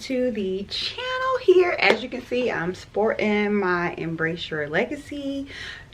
to the channel here. As you can see, I'm sporting my Embrace Your Legacy.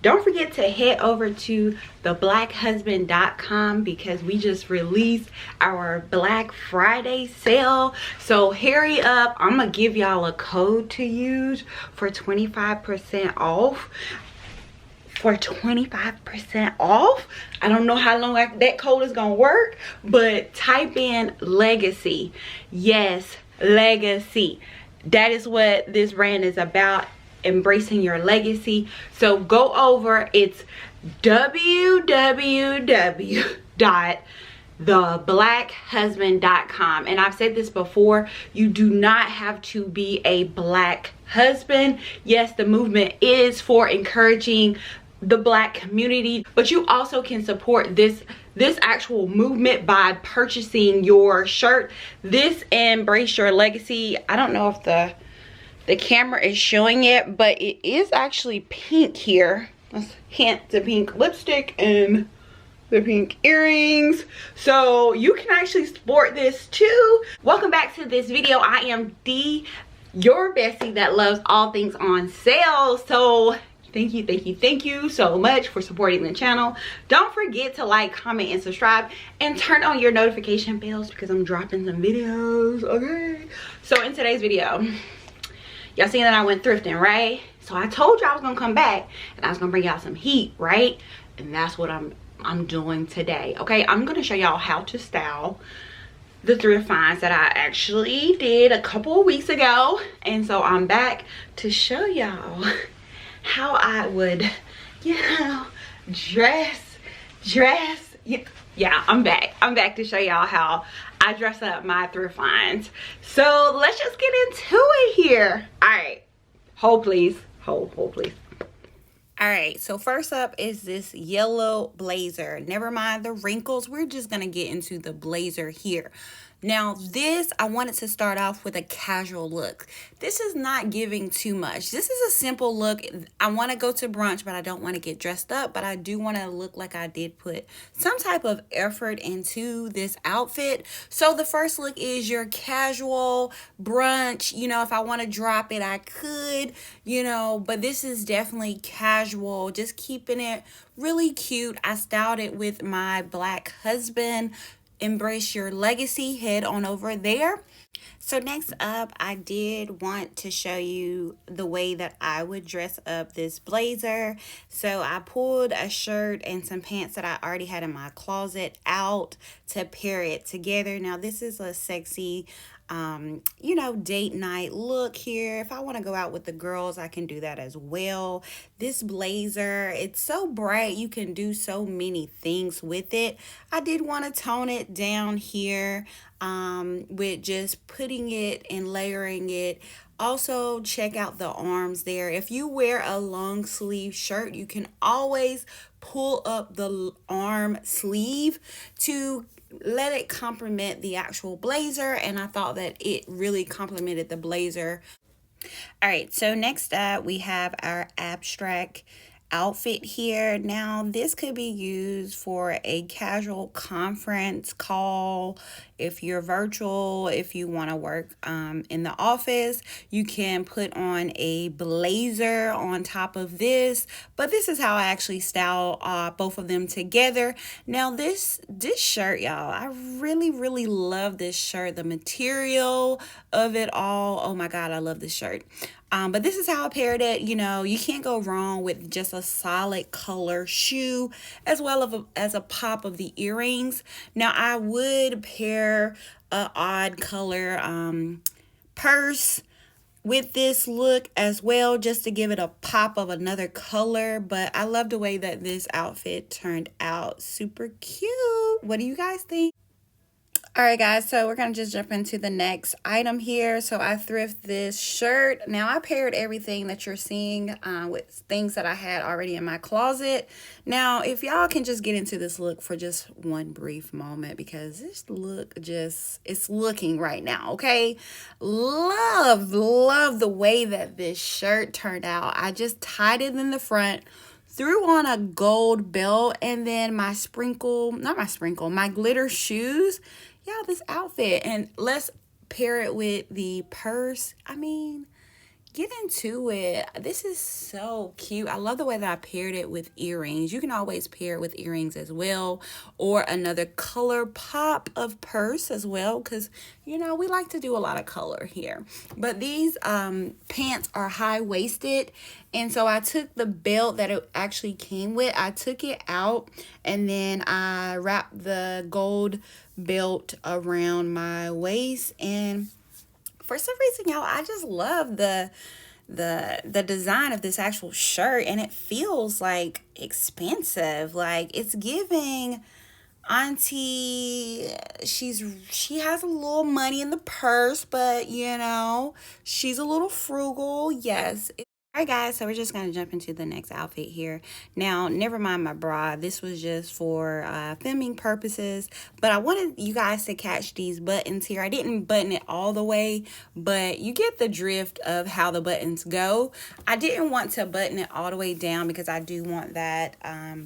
Don't forget to head over to thebblackhusband.com because we just released our Black Friday sale. So hurry up. I'm gonna give y'all a code to use for 25% off. For 25% off. I don't know how long that code is gonna work, but type in legacy. Yes, legacy. That is what this brand is about, embracing your legacy. So go over, it's www.thebblackhusband.com. and I've said this before, you do not have to be a black husband. Yes, the movement is for encouraging the black community, but you also can support this actual movement by purchasing your shirt. This Embrace Your Legacy, I don't know if the camera is showing it, but it is actually pink here. Let's hint the pink lipstick and the pink earrings, so you can actually sport this too. Welcome back to this video. I am your bestie that loves all things on sale. So thank you so much for supporting the channel. Don't forget to like, comment, and subscribe, and turn on your notification bells because I'm dropping some videos. Okay, so in today's video, y'all seen that I went thrifting, right? So I told you I was gonna come back and I was gonna bring y'all some heat, right? And that's what I'm doing today. Okay, I'm gonna show y'all how to style the thrift finds that I actually did a couple of weeks ago. And so I'm back to show y'all how I would, you know, dress. Yeah, I'm back to show y'all how I dress up my thrift finds. So let's just get into it here. All right, hold please, hold please. All right, so first up is this yellow blazer. Never mind the wrinkles, we're just gonna get into the blazer here. Now this, I wanted to start off with a casual look. This is not giving too much. This is a simple look. I want to go to brunch, but I don't want to get dressed up, but I do want to look like I did put some type of effort into this outfit. So the first look is your casual brunch. You know, if I want to drop it, I could, you know, but this is definitely casual, just keeping it really cute. I styled it with my Black Husband Embrace Your Legacy. Head on over there. So next up, I did want to show you the way that I would dress up this blazer. So I pulled a shirt and some pants that I already had in my closet out to pair it together. Now this is a sexy you know, date night look here. If I want to go out with the girls, I can do that as well. This blazer, it's so bright, you can do so many things with it. I did want to tone it down here with just putting it and layering it. Also, check out the arms there. If you wear a long sleeve shirt, you can always pull up the arm sleeve to let it complement the actual blazer, and I thought that it really complemented the blazer. All right, so next up we have our abstract outfit here. Now this could be used for a casual conference call. If you're virtual, if you want to work in the office, you can put on a blazer on top of this. But this is how I actually style both of them together. Now this shirt, y'all, I really love this shirt. The material of it all, oh my god, I love this shirt. But this is how I paired it. You know, you can't go wrong with just a solid color shoe as well as a pop of the earrings. Now I would pair a odd color purse with this look as well, just to give it a pop of another color. But I love the way that this outfit turned out. Super cute. What do you guys think? All right, guys, so we're going to just jump into the next item here. So I thrift this shirt. Now, I paired everything that you're seeing with things that I had already in my closet. Now, if y'all can just get into this look for just one brief moment, because this look just, it's looking right now, okay? Love the way that this shirt turned out. I just tied it in the front, threw on a gold belt, and then my glitter shoes. Yeah, this outfit. And let's pair it with the purse. I mean, get into it. This is so cute. I love the way that I paired it with earrings. You can always pair it with earrings as well, or another color pop of purse as well, because you know we like to do a lot of color here. But these pants are high-waisted, and so I took the belt that it actually came with, I took it out, and then I wrapped the gold belt around my waist. And for some reason, y'all, I just love the design of this actual shirt, and it feels like expensive. Like, it's giving auntie. She has a little money in the purse, but you know, she's a little frugal. Yes. Alright guys, so we're just going to jump into the next outfit here. Now, never mind my bra. This was just for filming purposes. But I wanted you guys to catch these buttons here. I didn't button it all the way, but you get the drift of how the buttons go. I didn't want to button it all the way down because I do want that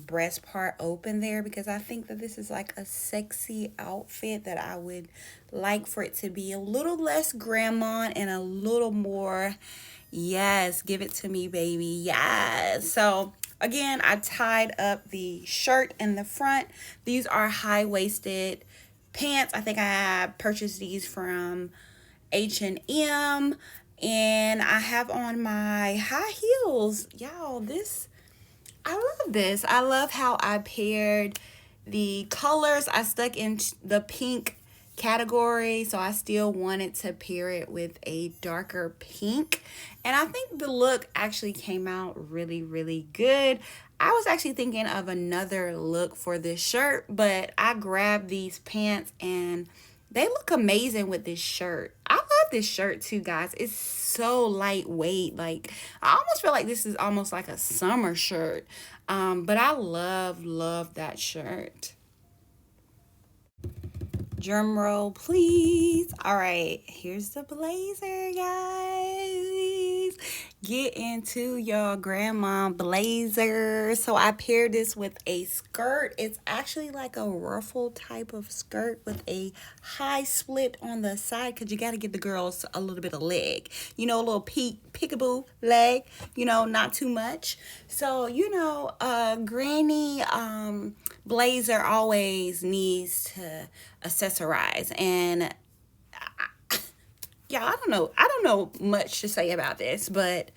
breast part open there, because I think that this is like a sexy outfit that I would like for it to be a little less grandma and a little more... Yes, give it to me, baby. Yes. So again, I tied up the shirt in the front. These are high-waisted pants. I think I purchased these from H&M, and I have on my high heels. Y'all, I love this. I love how I paired the colors. I stuck in the pink category, so I still wanted to pair it with a darker pink, and I think the look actually came out really, really good. I was actually thinking of another look for this shirt, but I grabbed these pants and they look amazing with this shirt. I love this shirt too, guys. It's so lightweight. Like, I almost feel like this is almost like a summer shirt, but I love that shirt. Drum roll, please. All right, here's the blazer, guys. Get into your grandma blazer. So I paired this with a skirt. It's actually like a ruffle type of skirt with a high split on the side, because you got to give the girls a little bit of leg. You know, a little peekaboo leg, you know, not too much. So, you know, granny blazer always needs to accessorize, and yeah, I don't know much to say about this, but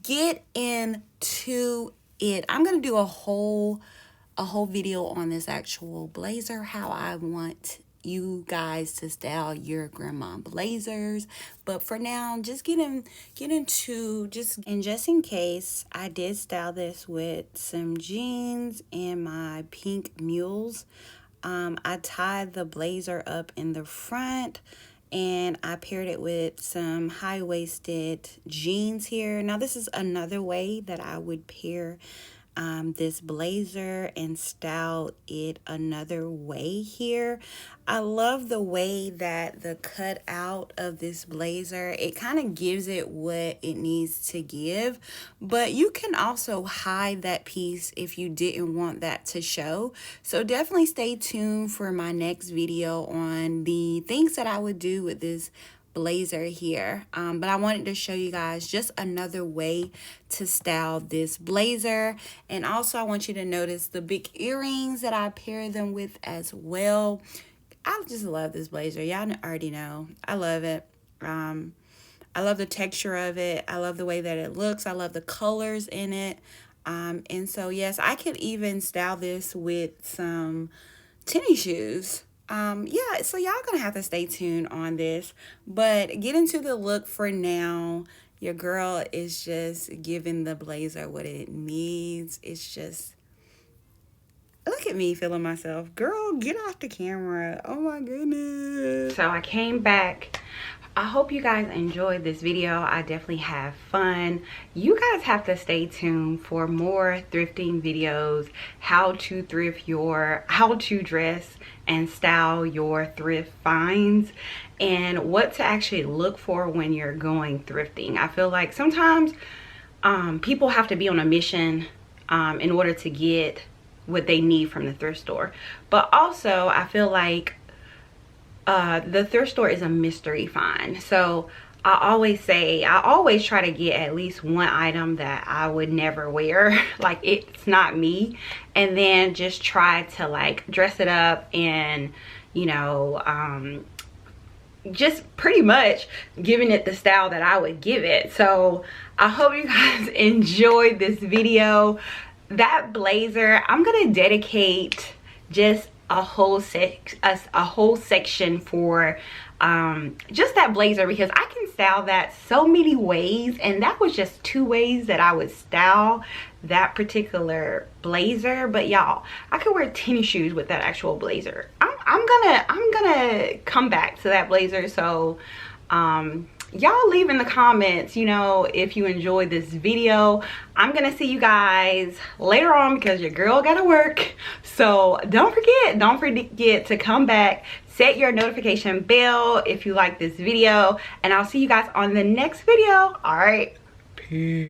get into it. I'm gonna do a whole video on this actual blazer, how I want you guys to style your grandma blazers. But for now, just get into just in case, I did style this with some jeans and my pink mules. I tied the blazer up in the front, and I paired it with some high-waisted jeans here. Now, this is another way that I would pair this blazer and style it another way here. I love the way that the cutout of this blazer, it kind of gives it what it needs to give, but you can also hide that piece if you didn't want that to show. So definitely stay tuned for my next video on the things that I would do with this blazer here, but I wanted to show you guys just another way to style this blazer. And also, I want you to notice the big earrings that I pair them with as well. I just love this blazer. Y'all already know I love it. I love the texture of it. I love the way that it looks. I love the colors in it. And so yes, I could even style this with some tennis shoes. Yeah, so y'all gonna have to stay tuned on this, but get into the look for now. Your girl is just giving the blazer what it needs. It's just, look at me feeling myself. Girl, get off the camera. Oh my goodness. So I came back. I hope you guys enjoyed this video. I definitely have fun. You guys have to stay tuned for more thrifting videos, how to dress and style your thrift finds, and what to actually look for when you're going thrifting. I feel like sometimes people have to be on a mission in order to get what they need from the thrift store. But also, I feel like the thrift store is a mystery find. So I always try to get at least one item that I would never wear, like it's not me, and then just try to like dress it up and, you know, just pretty much giving it the style that I would give it. So I hope you guys enjoyed this video. That blazer, I'm gonna dedicate just a whole section for just that blazer, because I can style that so many ways, and that was just 2 ways that I would style that particular blazer. But y'all, I could wear tennis shoes with that actual blazer. I'm gonna come back to that blazer. So y'all leave in the comments, you know, if you enjoyed this video. I'm gonna see you guys later on because your girl gotta work. So don't forget to come back, set your notification bell if you like this video, and I'll see you guys on the next video. All right, peace.